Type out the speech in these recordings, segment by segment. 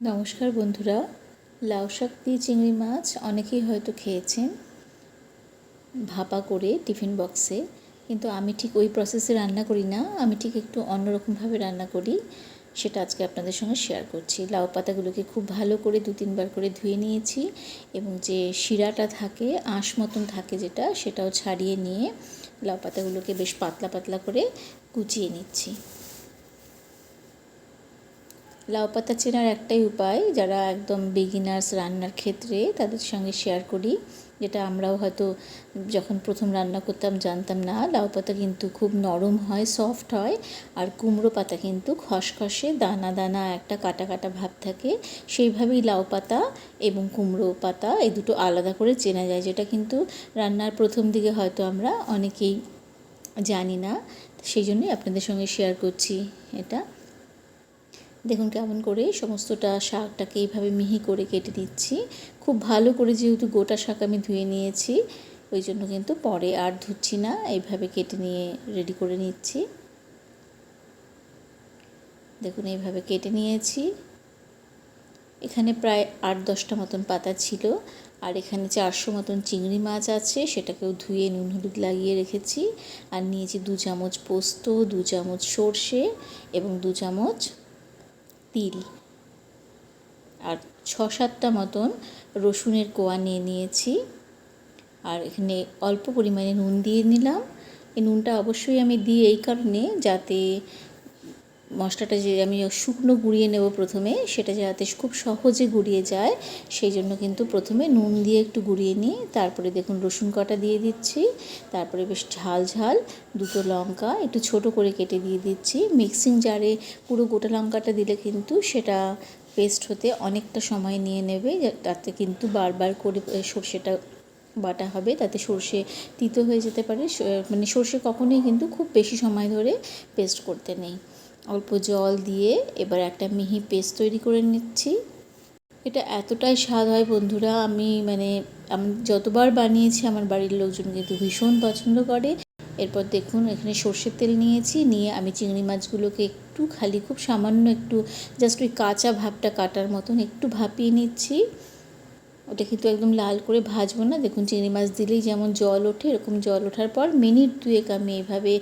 নমস্কার বন্ধুরা, লাউ শাক দিয়ে চিংড়ি মাছ অনেকেই হয়তো খেয়েছেন ভাপা করে টিফিন বক্সে। কিন্তু আমি ঠিক ওই প্রসেসে রান্না করি না, আমি ঠিক একটু অন্যরকমভাবে রান্না করি। সেটা আজকে আপনাদের সঙ্গে শেয়ার করছি। লাউ পাতাগুলোকে খুব ভালো করে 2-3 বার করে ধুয়ে নিয়েছি এবং যে শিরাটা থাকে, আঁশ মতন থাকে যেটা, সেটাও ছাড়িয়ে নিয়ে লাউ পাতাগুলোকে বেশ পাতলা পাতলা করে কুচিয়ে নিচ্ছি। লাউ পাতা চেনার একটাই উপায়, যারা একদম বিগিনার্স রান্নার ক্ষেত্রে তাদের সঙ্গে শেয়ার করি, যেটা আমরাও হয়তো যখন প্রথম রান্না করতাম জানতাম না। লাউ পাতা কিন্তু খুব নরম হয়, সফট হয়, আর কুমড়ো পাতা কিন্তু খসখসে দানা দানা একটা কাটা কাটা ভাব থাকে। সেইভাবেই লাউ পাতা এবং কুমড়ো পাতা এই দুটো আলাদা করে চেনা যায়, যেটা কিন্তু রান্নার প্রথম দিকে হয়তো আমরা অনেকেই জানি না। সেই জন্যই আপনাদের সঙ্গে শেয়ার করছি এটা। দেখুন কেমন করে সমস্তটা শাকটাকে এইভাবে মিহি করে কেটে দিচ্ছি। খুব ভালো করে, যেহেতু গোটা শাক আমি ধুয়ে নিয়েছি, ওই জন্য কিন্তু পরে আর ধুচ্ছি না, এইভাবে কেটে নিয়ে রেডি করে নিচ্ছি। দেখুন এইভাবে কেটে নিয়েছি। এখানে প্রায় 8-10টা মতন পাতা ছিল, আর এখানে 400 মতন চিংড়ি মাছ আছে, সেটাকেও ধুয়ে নুন হলুদ লাগিয়ে রেখেছি। আর নিয়েছি 2 চামচ পোস্ত, 2 চামচ সর্ষে এবং 2 চামচ তিল, আর 6-7টা মতন রসুনের কোয়া নিয়ে নিয়েছি। আর এখানে অল্প পরিমাণে নুন দিয়ে নিলাম। এই নুনটা অবশ্যই আমি দিই এই কারণে, যাতে মশলাটা যে আমি শুকনো গুঁড়িয়ে নেব প্রথমে, সেটা যাতে খুব সহজে গুঁড়িয়ে যায়, সেই জন্য কিন্তু প্রথমে নুন দিয়ে একটু গুঁড়িয়ে নিই। তারপরে দেখুন রসুন কটা দিয়ে দিচ্ছি, তারপরে বেশ ঝাল ঝাল 2টো লঙ্কা একটু ছোট করে কেটে দিয়ে দিচ্ছি। মিক্সিং জারে পুরো গোটা লঙ্কাটা দিলে কিন্তু সেটা পেস্ট হতে অনেকটা সময় নিয়ে নেবে, তাতে কিন্তু বারবার করে সর্ষেটা বাটা হবে, তাতে সর্ষে তিতো হয়ে যেতে পারে। মানে সর্ষে কখনোই কিন্তু খুব বেশি সময় ধরে পেস্ট করতে নেই। অল্প জল দিয়ে এবার একটা মিহি পেস্ট তৈরি করে নিচ্ছি। এটা এতটাই স্বাদ হয় বন্ধুরা, আমি যতবার বানিয়েছি আমার বাড়ির লোকজন কিন্তু ভীষণ পছন্দ করে। এরপর দেখুন এখানে সর্ষের তেল নিয়েছি, নিয়ে আমি চিংড়ি মাছগুলোকে একটু খুব সামান্য একটু জাস্ট ওই কাঁচা ভাবটা কাটার মতন একটু ভাপিয়ে নিচ্ছি। ওটা কিন্তু একদম লাল করে ভাজবো না। দেখুন চিংড়ি মাছ দিলেই যেমন জল ওঠে, এরকম জল ওঠার পর মিনিট 2 আমি এইভাবে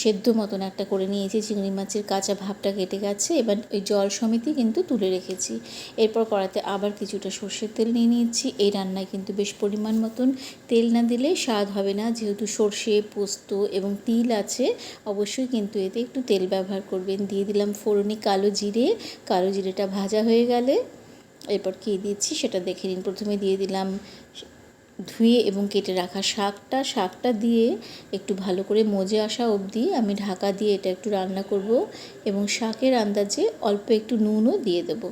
সেদ্ধ মতন একটা করে নিয়েছি। চিংড়ি মাছের কাঁচা ভাবটা কেটে গেছে, এবার ওই জল সমেতই কিন্তু তুলে রেখেছি। এরপর কড়াতে আবার কিছুটা সর্ষের তেল নিয়ে নিচ্ছি। এই রান্নায় কিন্তু বেশ পরিমাণ মতন তেল না দিলে স্বাদ হবে না, যেহেতু সর্ষে, পোস্ত এবং তিল আছে, অবশ্যই কিন্তু এতে একটু তেল ব্যবহার করবেন। দিয়ে দিলাম ফোড়নে কালো জিরে। কালো জিরেটা ভাজা হয়ে গেলে এরপর কী দিচ্ছি সেটা দেখে নিন। প্রথমে দিয়ে দিলাম ধুয়ে এবং কেটে রাখা শাকটা দিয়ে একটু ভালো করে মজে আসা অবধি আমি ঢাকা দিয়ে এটা একটু রান্না করব, এবং শাকের আন্দাজে অল্প একটু নুনও দিয়ে দেব।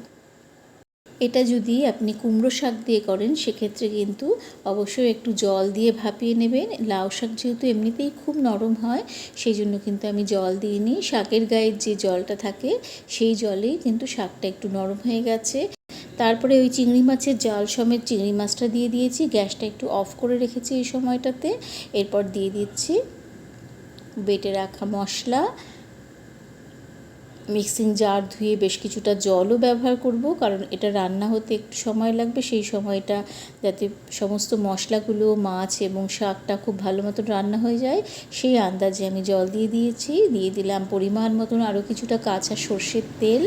এটা যদি আপনি কুমড়ো শাক দিয়ে করেন, সেক্ষেত্রে কিন্তু অবশ্যই একটু জল দিয়ে ভাপিয়ে নেবেন। লাউ শাক যেহেতু এমনিতেই খুব নরম হয়, সেই জন্য কিন্তু আমি জল দিইনি। শাকের গায়ের যে জলটা থাকে, সেই জলেই কিন্তু শাকটা একটু নরম হয়ে গেছে। তারপরে ওই চিংড়ি মাছের জাল সমেত চিংড়ি মাছটা দিয়ে দিয়েছি। গ্যাসটা একটু অফ করে রেখেছি এই সময়টাতে। এরপর দিয়ে দিচ্ছি বেটে রাখা মশলা। মিক্সিং জার ধুয়ে বেশ কিছুটা জলও ব্যবহার করব, কারণ এটা রান্না হতে একটু সময় লাগবে। সেই সময়টা যাতে সমস্ত মশলাগুলো, মাছ এবং শাকটা খুব ভালো মতন রান্না হয়ে যায়, সেই আন্দাজে আমি জল দিয়ে দিয়েছি। দিয়ে দিলাম পরিমাণ মতন আরও কিছুটা কাঁচা সর্ষের তেল।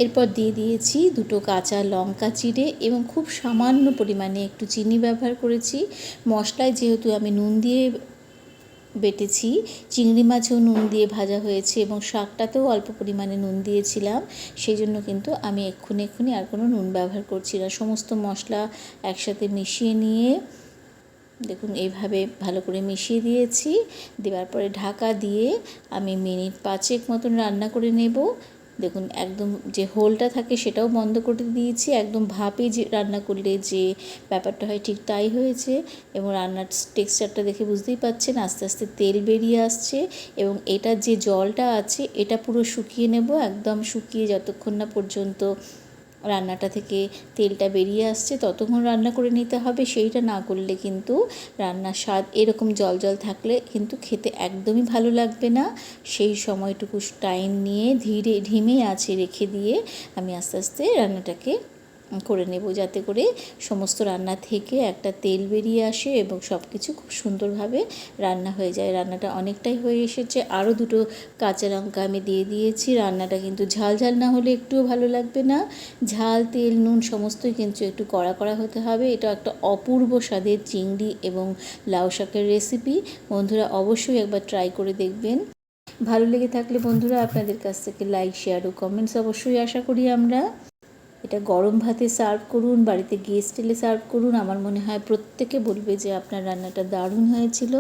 এরপর দিয়ে দিয়েছি 2টো কাঁচা লঙ্কা চিড়ে, এবং খুব সামান্য পরিমাণে একটু চিনি ব্যবহার করেছি। মশলায় যেহেতু আমি নুন দিয়ে বেটেছি, চিংড়ি মাছেও নুন দিয়ে ভাজা হয়েছে এবং শাকটাতেও অল্প পরিমাণে নুন দিয়েছিলাম, সেই জন্য কিন্তু আমি এক্ষুনি আর কোনো নুন ব্যবহার করছি না। সমস্ত মশলা একসাথে মিশিয়ে নিয়ে দেখুন এইভাবে ভালো করে মিশিয়ে দিয়েছি। দেওয়ার পরে ঢাকা দিয়ে আমি মিনিট 5 মতন রান্না করে নেব। দেখুন একদম যে হোলটা থাকে সেটাও বন্ধ করে দিয়েছি। একদম ভাপে যে রান্না করলে যে ব্যাপারটা হয়, ঠিক তাই হয়েছে। এবং রান্নার টেক্সচারটা দেখে বুঝতেই পাচ্ছেন, আস্তে আস্তে তেল বেরিয়ে আসছে, এবং এটা যে জলটা আছে এটা পুরো শুকিয়ে নেব। একদম শুকিয়ে যতক্ষণ না পর্যন্ত রান্নাটা থেকে তেলটা বেরিয়ে আসছে ততক্ষণ রান্না করে নিতে হবে। সেইটা না করলে কিন্তু রান্নার স্বাদ এরকম জল জল থাকলে কিন্তু খেতে একদমই ভালো লাগবে না। সেই সময়টুকু টাইম নিয়ে ধিমে আঁচে রেখে দিয়ে আমি আস্তে আস্তে রান্নাটাকে করে নেব, যাতে করে সমস্ত রান্না থেকে একটা তেল বেরিয়ে আসে এবং সব কিছু খুব সুন্দরভাবে রান্না হয়ে যায়। রান্নাটা অনেকটাই হয়ে এসেছে। আরও দুটো কাঁচা লঙ্কা আমি দিয়ে দিয়েছি। রান্নাটা কিন্তু ঝাল ঝাল না হলে একটুও ভালো লাগবে না। ঝাল, তেল, নুন সমস্তই কিন্তু একটু কড়া কড়া হতে হবে। এটা একটা অপূর্ব স্বাদের চিংড়ি এবং লাউ শাকের রেসিপি। বন্ধুরা অবশ্যই একবার ট্রাই করে দেখবেন। ভালো লেগে থাকলে বন্ধুরা আপনাদের কাছ থেকে লাইক, শেয়ার ও কমেন্টস অবশ্যই আশা করি আমরা। এটা গরম ভাতে সার্ভ করুন, বাড়িতে গেস্ট এলে সার্ভ করুন। আমার মনে হয় প্রত্যেকে বলবে যে আপনার রান্নাটা দারুণ হয়েছিল।